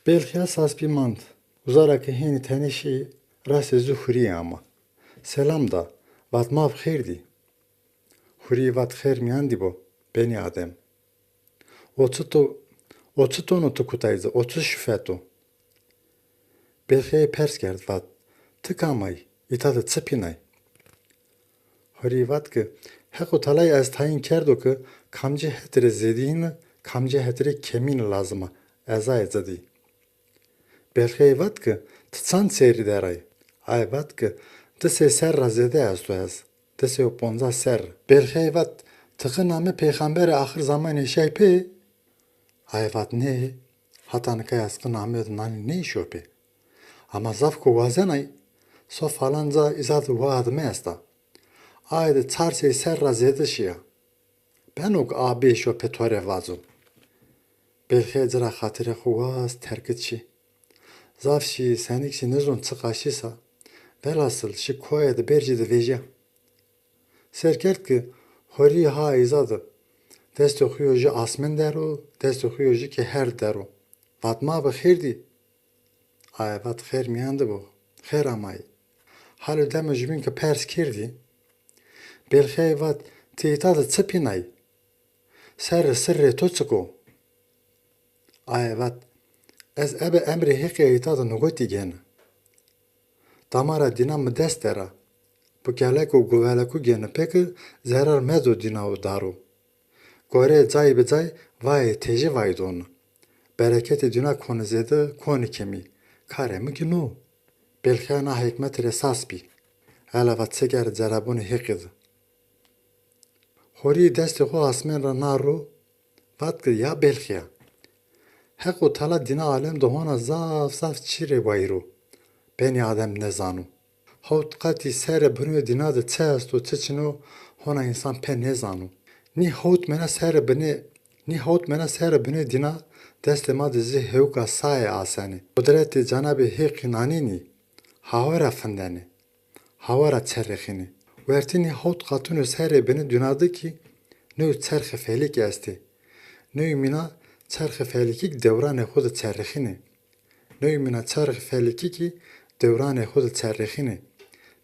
Belki asas bir mant. Uzaraki heni tenişi rasezü huri ama. Selam da. Vat mav khairdi. Huri vat khair miyandi bo. Beni adem. Oçuto tu kutaydı. Oçu şüfeto. Belki pers gerd vat. Tıkamay. İtadı çıpinay. Huri vat ki. Heko talay az tayin kerdo ki kamcı hetire zediğini kamcı hetire kemin lazıma. Eza ezadi. Belki vat ki tsan seyri deray. Ay vat ki dese ser razede az to az. Dese o ponza ser. Belki vat tıkı namı peygamberi ahir zaman şey pe. Ay vat ne? Hatan kayaskı namı nani ne iş o pe? Ama zaf ko vazenay. So falanca izad vaad mesta. Ay de çarse ser razede şia. Ben ok abi şo petore vazum. Belki zira hatire kuvaz terkitçi. Zavşi senikşi nezon çıkaşıysa, velhasıl şi koyada bercide veja. Serkert ki, hori ha izadı. Dest okuyucu asmen dero, dest okuyucu ki her dero. Vatma bu khairdi. Ay vat khair miyandı bu. Khair amay. Halu deme jibin ki pers kirdi. Belki vat teytadı çıpinay. Ser sırrı tutsuko. Ay vat ez ebe emri hiqe itadı nugoti gene. Damara dinam dest dera. Bu geleko guveleku gene peki zarar mezo dinav daru. Gore cay be cay vay teji vay don. Bereketi dina konu zede konu kemi. Kare mi ginu. Belkhana hikmet resas bi. Alavat seger zarabun hiqid. Hori dest ho asmen ra naru. Vat ki ya belkhya. Heko tala dina alem dohona zaf çire vayru. Beni adem ne zanu. Havt qati sere bunu dina de çesto çeçino hona insan pe ne zanu. Ni havt mena sere bunu dina destema dizi hevka saye asani. Kudreti Cenab-ı Hak nanini. Havara fendani. Havara çerrexini. Vertini havt qatunu sere bunu dünadı ki ne çerxe felik esti. Ne mina çerxe felikik devran xud çerrexini. Ne mina çerxe felikiki devran xud çerrexini.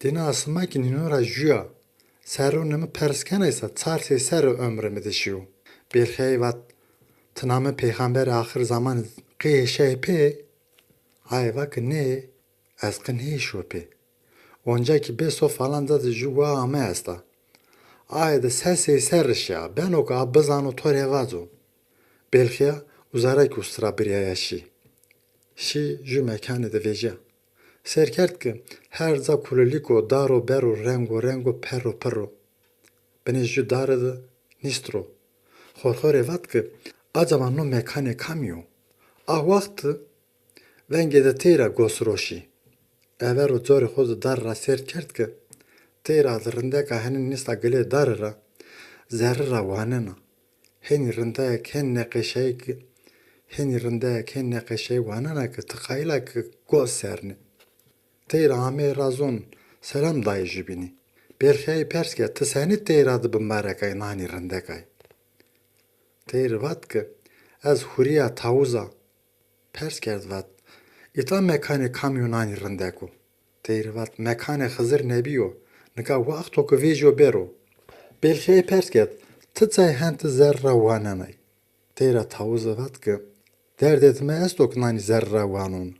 Dina asma ki ninora jua. Serunemu perskene ise çarse ser ömrümü dişiyor. Belki vat tınamı peygamber ahir zaman qi şey pe. Ay vak ne? Azkın he şu pe. Onca ki beso falan da jua ama esta. Ay da sese serş ya. Ben o ka bazano tore vazo. Belki uzarak ustra bir yaşı. Şi ju mekanı da veja. Serkert ki her za kuliliko daro bero rengo perro. Beni ju darıdı nistro. Horhore vat ki acaba no mekane kamyo. Ah vakti venge tera gosroşi. Ever o zori xodu darra serkert ki tera rindeka henin nista gile darra zerra vanena. Heni rindek hen neqeşey vanena ki tıkayla ki gos serni. Teyra ame razon selam dayı jibini. Belki perske tısani teyradı bimbarekay nani rindekay. Teyri vat ki az huriya tavuza perskerd vat. İta mekane kamyonani rindeko. Teyri vat mekane hızır nebiyo. Nika vakto ki vejo bero. Belki perskerd tıtsay henti zerra vananay. Teyra tavuza vat ki derd etme estok nani zerra vanun.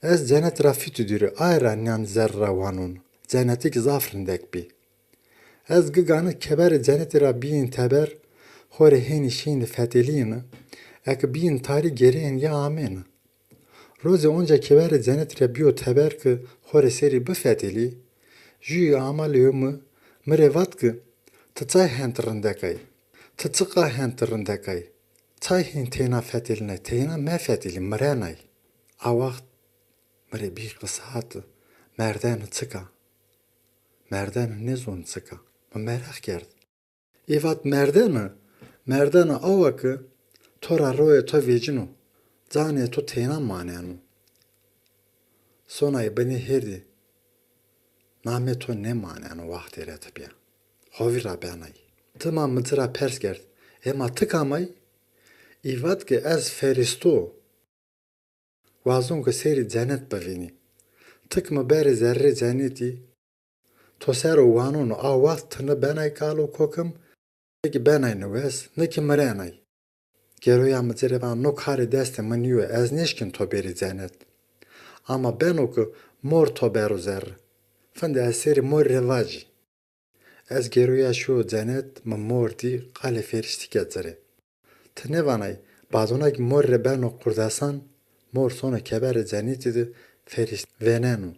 Ez cennet rafitü dürü ayran yan zerra vanun. Cennetik zafrindek bi. Ez gıganı keber cennet rabbin teber. Hore heni şimdi fetelini. Ek bin tari gereğin ya amen. Roze onca keber cennet rabbiyo teber ki hore seri bu feteli. Jüy amaliyo mu mrevat ki tıtsay hentrindekay. Tıtsıqa hentrindekay. Çay hin tena feteline tena me feteli mrenay. Avakt mre bir kısatı merden çıka. Merden ne zon çıka. Merak geldi. Evet merdeni. Merdeni avakı tora roye to vecino. Zane to tena manenu. Sonay beni herdi. Name to ne manenu vakti eretbiya. Hovira benay. Tamam mıtıra pers gerd. Ema tıkamay. Evet ki ez feristo. Wazon ku seri cennet bevînî. Tık mı beri zerre cennetî. To ser û wanon a wast tine benay kalo kokim. Ki benay nivez, ne ki mirenay. Geroya mı cerevan no kari deste min ez neşkin to beri cennet. Ama ben oku mor to beru zerre. Fende ez seri mor revacı. Ez geroya şu cennet mı mor di kale ferişti gezere. Tine vanay, bazonak mor re ben o kurdasan, mor sona keber cenneti de ferişt venenu.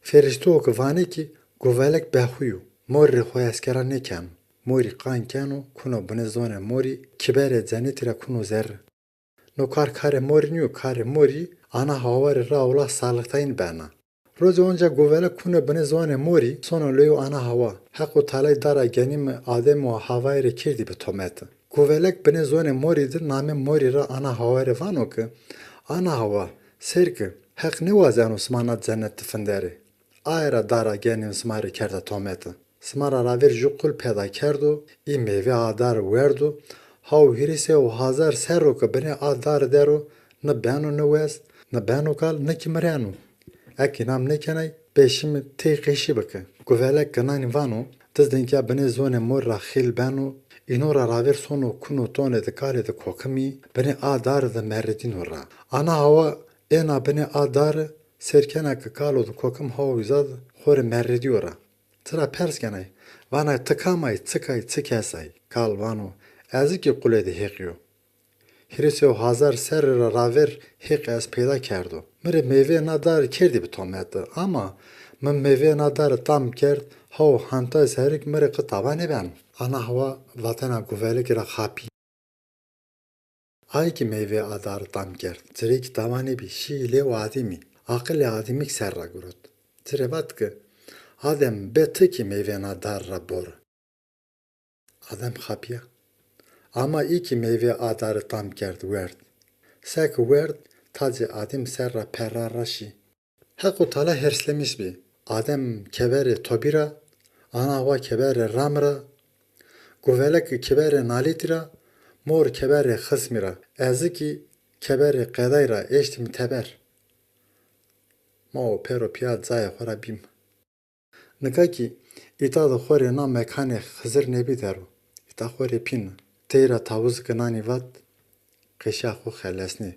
Ferişti oku vane ki govelek behuyu. Mor re hoy askera nekanu. Mori kan kanu kuno bune zone mori kibere cenneti ra kuno zerre. No kare mori niyo kare mori ana havari ra ola sağlıktayın bana. Roz onca govele kune bine zone mori sonra löyo ana hava. Haku talay dara genim adem o havayre kirdi bi tomete. Govelek bine zone moridir name mori ra ana havayre vano ki ana hava serki hak ne vazen Osmanat cennet fenderi. Ayra dara genim smarı kerda tomete. Smara raver jukul peda kerdo i meyve adar verdu. Hav hirise o hazar serro ki bine adar dero ne beno ne west ne beno kal ne kimrenu. Eki nam nekenay beşimi tey qeşi bike. Govelek ganani vano tizdenka bine zone mor ra xil beno inora raver sono kuno tone de kare de kokimi bine adar de meredin ora. Ana hava ena bine adar serkena ki kalo de kokim hava yüzad xore meredi ora. Tıra pers genay vana tıkamay tıkay tıkesay kal vano eziki kule de heqiyo. Hirisyo hazar ser raver hek ez peyda kerdo. Mire meyve nadar kerdi bi tomete ama min meyve nadar tam kerd hav hanta serik mire qitaba ne ben. Ana hava vatana guvelik ra khapi. Ay ki meyve adar tam kerd. Zirek davane bi şi le adimi. Akıl adimik serra gurut. Zirevat ki adem beti ki meyve nadar ra bor. Adem khapiya. Ama iki meyve adarı tam kerd werd. Sek werd tacı adim serra peraraşi. Haku tala herslemiş bi. Adem kebere tobira, ana hava kebere ramra, guvelek kebere nalitira, mor kebere kısmira. Eziki kebere qedayra eştim teber. Mao pero piyad zaya xora bim. Nika ki ita da xore na mekane xızır nebi deru. İta xore pin. Teyra tavuz kınani vat, qeşa xo xelesni.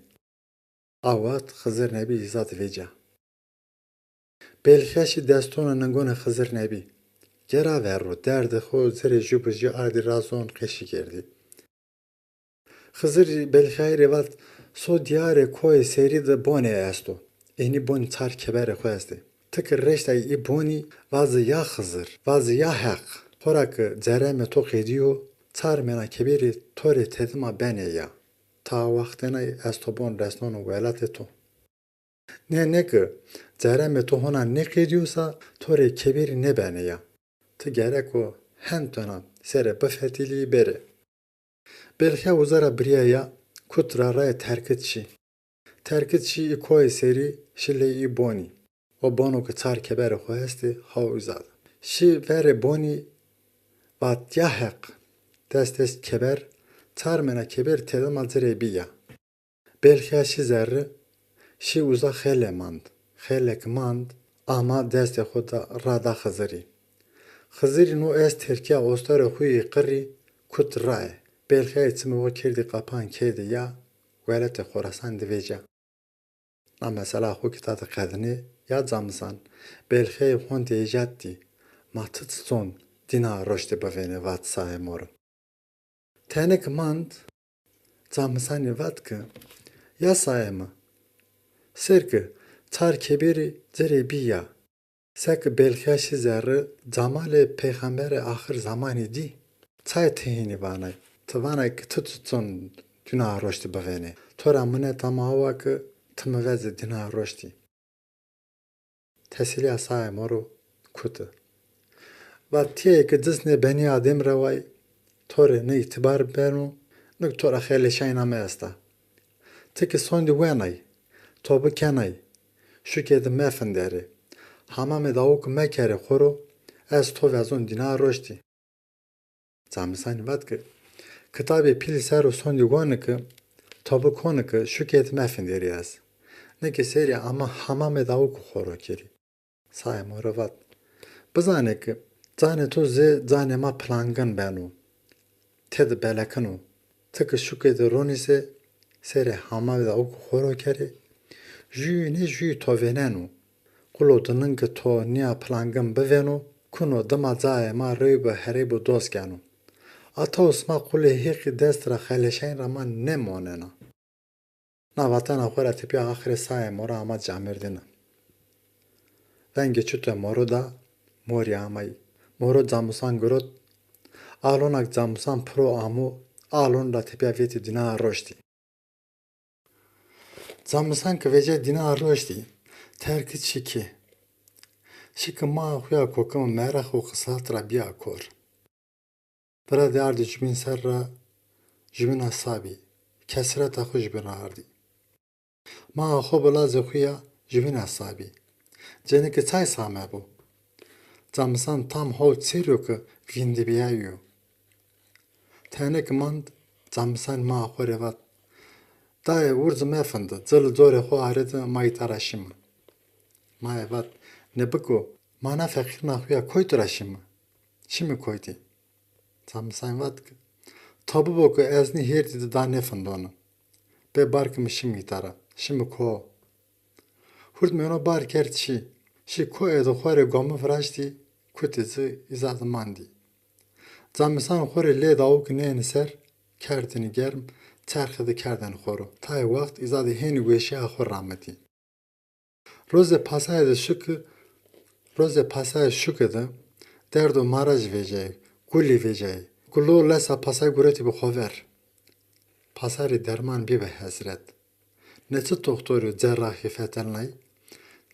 Avat xızır nebi izat veca. Belxeşi destona nangone xızır nebi. Gera verro derdi xo zere jubji ardi razon qeşi gerdi. Xızır belxeyi revat so diyare koy seri de bone esto. Eni boni tar kebere xo esti. Tıkır reştay i boni vazı ya xızır, vazı ya haq. Xorak zereme tok ediyor. Tar mena kebiri tore tedima bene ya. Ta vaxtena estobon resnonu velat to. Ne ki zereme tohona ne ediyorsa tore kebiri ne bene ya. Tı gerek o hentona sere befetili bere. Belki uzara briya ya kutra raya terkitçi. Terkitçi i koy seri şile i boni. O bono ki tar kebere xoyesti ha uzad. Şi vere boni vat ya haq. Dest keber, tarmena keber tedama zirebiya. Belki şi zerre, şi uza xele mand. Xelek mand, ama dest xuda rada xızırı. Xızırı no ez terkiya ostara xuyi qırri, kut rae. Belki içimi o kirdi qapan kedi ya, velete xorasan diveca. Na mesela xu kitatı qadını ya zamsan, belki xon diyecatti, matıt son, dina roşte bavene vat sahe moru. Tenek mand, zamsani vatke, ya sayema. Serke, tar kebiri zere biya. Sek belkaşi zerre, zamale peygambere ahir zamani di. Çay tehini vanay. Tvanay ki tututsun dina roşti bavene. Tora mine tamava ki tmveze dina roşti. Tesiliya sayemoru kutu. Vatiye ki dizne beni adem ravay. Tore ne itibar benu, nuk tora xele şeyna me esta. Tiki sondi wenay, tobu kenay, şükedi mefenderi. Hamame davuk mekere xoro, ez to vezon dina roşti. Zamisani vat ki, kitabı pili seru sondi gonu ki, tobu konu ki şükedi mefenderi ez. Ne ki seri ama hamame davu ku xoro kiri. Saye mora vat. Bizane ki zane to ze zane ma plangan benu. Ted belekanu. Tıkı şuke de ronise seri hamame davu ku xoro kiri. Jü ne jü to venenu. Kulo dının ki to niya plangan bevenu. Kuno dama zaye ma reybe heribu dosganu. Ata osma kule hiqi destra xeleşen rama ne monena. Na vatana xora tipi ahire saye mora ama camirdina. Venge çüte moru da mori amay. Moru zamusan gurut. Alonak zamusan pro amu. Alon da tipi veti dina roşti. Zamusan kvece dina roşti. Terki çiki. Şiki ma xuya kokama merak u kısatra biya kor. Bira diardi jibin serra jibin asabi. Kesreta xu jibin ardi. Ma xo bela zexuya jibin asabi. Ceniki çay same bu. Zamsan tam hol çiriyor ki vindi biyayu. Tenek mand zamsan ma xo revat. Daye urz mefendi. Zıl zore xo aredi maytaraşim. Ma evat ne biko mana fakirna xuya koyturaşim. Şimdi koydi. Zamsan vat ki. Tabu boku ezni herdi de da nefendi onu. Be barkımı şimdi tara. Şimdi ko. Hurt me ono bar kert şi. Şi ko edo xore gomu frashti. Kutizi izad mandi. Zamsan xore le davuk ne eser. Kertini germ. Çerxede kerden xoru. Tay vakt izad heni güeşi axor rahmeti. Roze pasay şükede. Derdo maraj vecey. Gulli vecey. Gullo lesa pasay gureti bu xover. Pasari derman bir ve hazret. Ne çı doktoru cerrahi fetenlay.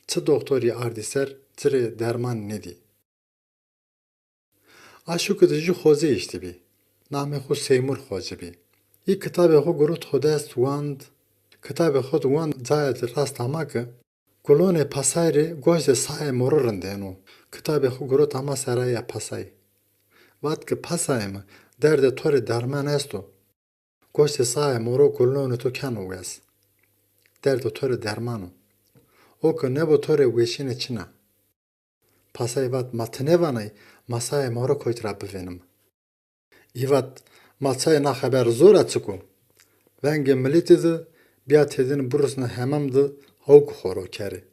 Çı doktori ardiser. Çire derman nedi. Aşu kıdıcı xoze işti bi. Name xu Seymur xoze bi. İ kitabı xu gurut xodest wand. Kitabı xud wand zayet rast amakı. Gulone pasayri gojde saye morurun denu. Kitabı xu gurut ama seraya pasay. Vat ki pasay mı? Derde tori derman estu. Gojde saye moru gulone tu kanu wes. Derde tori dermanu. O ki nebo tori weşine çina. Pasay vat matine vanay masaya moru koytra bevenim. İvat masaya na haber zor açıku. Venge militizi biat edin burusna hemamdı havuk xoro keri.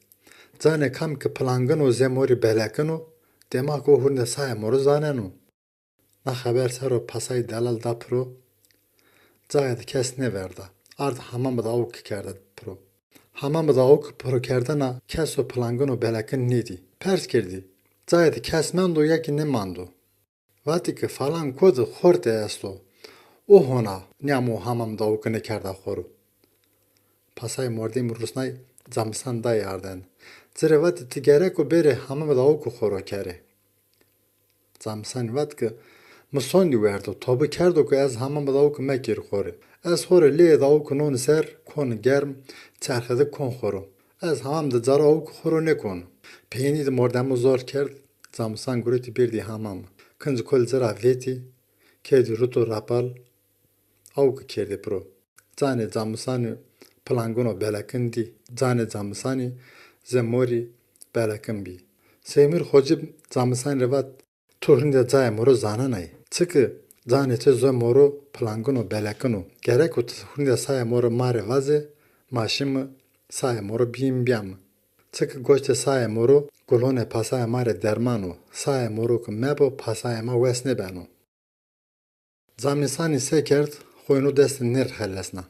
Zane kam ki plangano zemori belekano demak o hurne saya moru zanenu. Na haber sero pasay dalal da pro. Zayed kes ne verda. Ard hamamı da avuk kerda pro. Hamamı da avuk pro kerdana kes o plangano belekin nidi. Pers kerdi. Zayed kesmendo yaki ne mando. Vati ki falan kodu xorte esto. O hona nyamu hamam da avuk ne kerda xoru. Pasay mordim rusnay zamsan da yarden. Zire vati ti gerek o beri hamam da avuk xoro kere. Zamsan vat ki musondi verdo. Tobu kerdo ki ez hamam da avuk mekir xori. Ez xori li da avuk non ser kon germ çerxede kon xoru. Ez hamam da zara avuk xoro ne kon. Peyni de mordemu zor kerd. Zamsan guriti birdi hamam. Kınc kol zara veti. Kedi ruto rapal. Avuk kerdi pro. Zane zamsani plangono belakindi. Zane zamsani zemori belakimbi. Seymur xocib zamsan revat tuhrinde zay moru zananay. Çıkı zane te moru plangono belakino. Gerek o tuhrinde say moru mare vaze. Maşımı say moru bim biyam. Çıkı goçte say moru gulone pasay mare dermano. Say moru ku mebo pasay ma wesne beno. Zamisani sekert xoynu destin ner xellesna.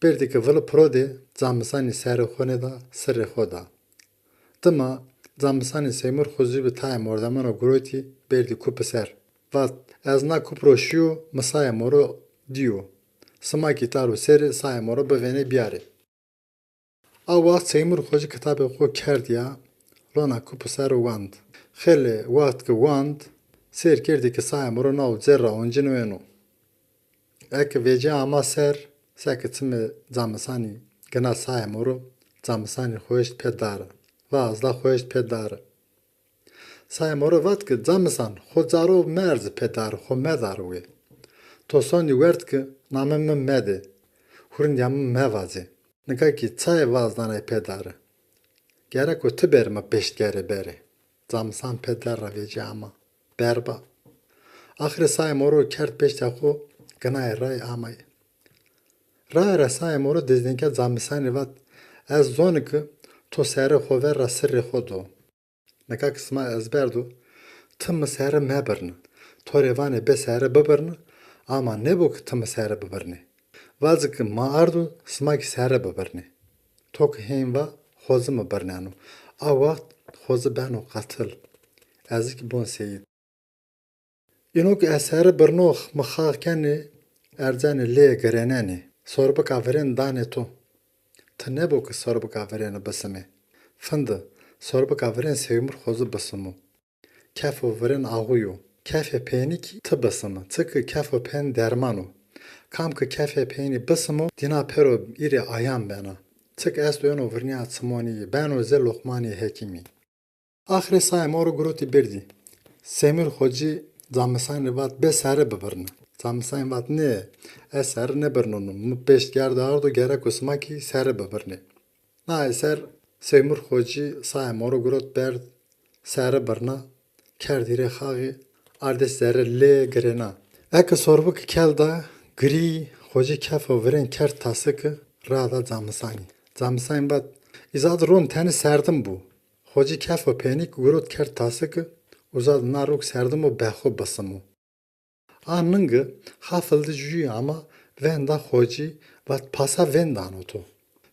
Berdi ki vılı prodi zamisani seri xone da seri xoda. Tıma zamisani Seymur xozi bi tay mordamano guroti berdi kupi ser. Vat ezna kupro şiyo mısaya moru diyo. Sıma gitaru seri saya moru bivene biyari. Awa Seymur xoji kitabı xo kerdi ya. Lona kupi ser wand. Xele waqt ki wand ser kerdi ki saya moru nav zerra oncinu eno. Ek vece ama ser sekitimi zamisani gına saya moru zamisani xoşt pedara. Vazda xoşt pedara. Saya moru vat ki zamisan xozaro merz pedara xo medaru we. Tosoni wert ki namımı mede. Hurin yamı mevaze. Nika ki çay vazdanay pedare. Gerek o tüberme peştkere beri. Zamsan pedara veci ama. Berba. Ahire say moru kert peşte xo gınay ray amay. Ray ra say moru dizdenke zamsan rivat ez zonik to seri xo ver ra sirri xo do. Nika kısma ezberdu. Tım seri mebirni. To revane be seri bibirni. Ama ne bu ki tım seri bibirni. Vazık ma ardu smaki seri bibirni. Tok heimva خوزه مبرنانو آ وقت خوزه بانو قتل از کی بون سید اینو که اثر برنوخ مخاق کنی ارزان لی گرنانی سرب کافرین دانه تو تنه بو که سرب کافرین بسمه فند سرب کافرین سیمر خوزه بسمو کفو ورن آغویو کف پینی کی تبسمه تک کف پین درمانو کام که کف پینی بسمو دینا پرو ایری آیام بنا Tık es duyano vırniya tsmoni, beno zel lokmani hekimi. Ahire say moru gruti birdi. Semir hoci zamisan rivat be sere bibirni. Zamisan rivat ne? Es sere ne birnunu. Mu peşt gerdi ardu gerek usma ki sere bibirni. Na eser Semir hoci say moru grut berd sere birna. Kerdire xağı ardes sere le grena. Eke sorbuk kelda gri hoci kefo viren kert tasıkı rada zamisani. Zamsayn bat izad ron tani serdim bu. Hoci kef o penik gurut kert tasık uzad naruk serdim o beho basımı. Anıngı hafıldı jüy ama venda hoci vat pasa vendan oto.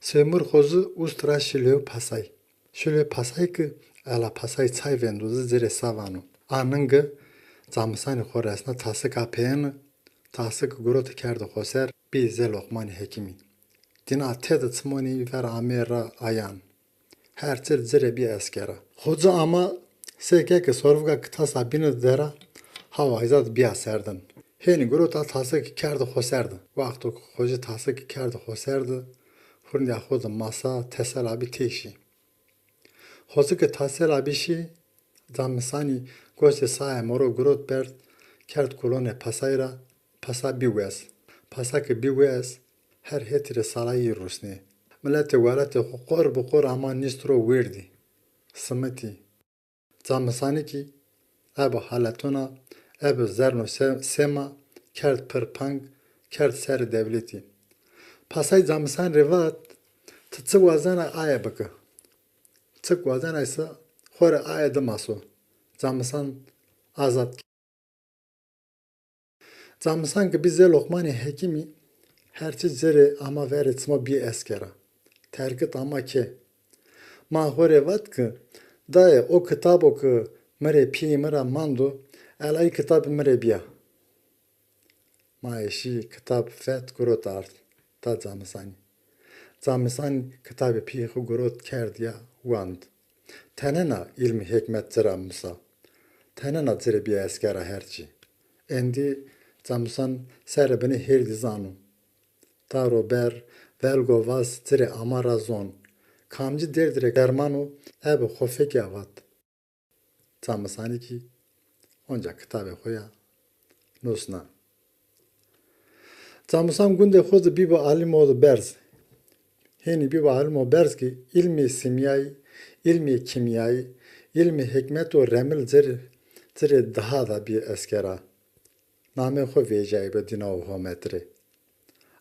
Semur hozu ustra şilyo pasay. Şilyo pasay ki ala pasay çay venduzu zire savanu. Anıngı zamsayn xoresna tasık apen tasık gurut kerdi xoser bir zel lokmani hekimi. Dina ted tsmoni ver amera ayan. Her tir zire bir eskera. Hoca ama seke ki sorvga kıtasa bini dera hava izad bir aserdin. Heni guru ta tası ki kerdi xoserdi. Vakti hoca tası ki kerdi xoserdi. Hurniya hoca masa tesel abi teşi. Hoca ki tesel abi şi zamisani goşte saye moro gurut berd kert kolone pasayra pasa biwez. Pasa ki biwez her hetire salayı rusne. Millete walete qor bu qor ama nistro verdi. Smeti. Zamisani ki eba halatona eba zerno sema kert perpang kert ser devleti. Pasay zamisan revat tıtsı vazana aya bakı. Tık vazana ise xore aya damaso. Zamisan azat. Zamisan ki bize lokmani hekimi herçi zere ama veretma bir eskera. Terkit ama ke. Ma xore vat ki daye o kitabo ki mere pi mera mando elay kitab mere biya. Ma eşi kitap fet gurot art. Ta zamisani. Zamisani kitabı pi gurot kerdiya wand. Tenena ilmi hikmet zera musa. Tenena zere bir eskera herçi. Endi zamisan serebini herdi zanu. Taro ber velgo vaz zire amara zon. Kamcı derdire dermanu ebe xofek yavat. Zamisani ki onca kitabı koya nusna. Zamisan gunde xozu biba alim oldu berz. Heni biba alim o berz ki ilmi simyayı, ilmi kimyayı, ilmi hikmet o remil zire daha da bir eskera. Name xo vecayı be dina o metre.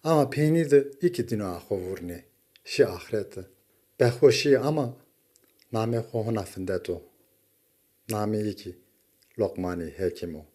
Ama peyni de iki dina xo vurne. Şi ahireti. Behoşi ama name xo hunafinde to. Name iki Lokmani Hekimo.